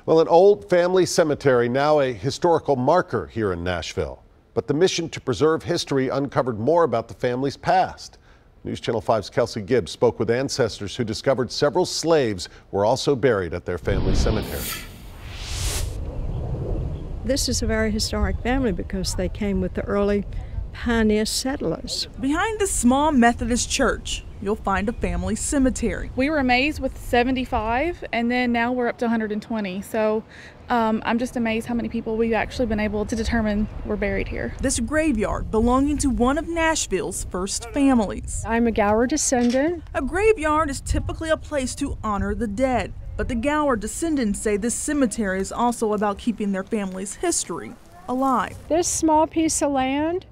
Well, an old family cemetery, now a historical marker here in Nashville. But the mission to preserve history uncovered more about the family's past. News Channel 5's Kelsey Gibbs spoke with ancestors who discovered several slaves were also buried at their family cemetery. This is a very historic family because they came with the early pioneer settlers. Behind this small Methodist church, you'll find a family cemetery. We were amazed with 75, and then now we're up to 120. So I'm just amazed how many people we've actually been able to determine were buried here. This graveyard belonging to one of Nashville's first families. I'm a Gower descendant. A graveyard is typically a place to honor the dead, but the Gower descendants say this cemetery is also about keeping their family's history alive. This small piece of land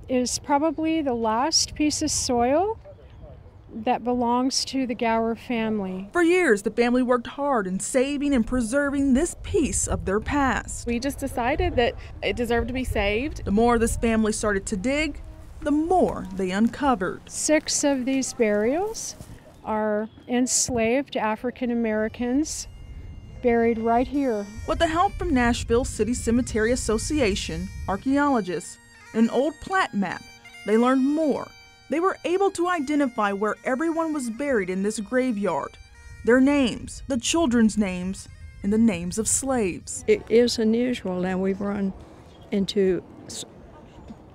is probably the last piece of soil that belongs to the Gower family. For years, the family worked hard in saving and preserving this piece of their past. We just decided that it deserved to be saved. The more this family started to dig, the more they uncovered. 6 of these burials are enslaved African Americans buried right here. With the help from Nashville City Cemetery Association, archaeologists, and an old plat map, they learned more. They were able to identify where everyone was buried in this graveyard, their names, the children's names, and the names of slaves. It is unusual. Now we've run into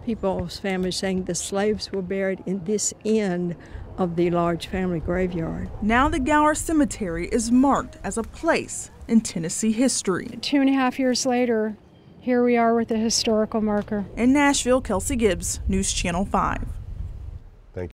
people's families saying the slaves were buried in this end of the large family graveyard. Now the Gower Cemetery is marked as a place in Tennessee history. 2.5 years later, here we are with a historical marker. In Nashville, Kelsey Gibbs, News Channel 5.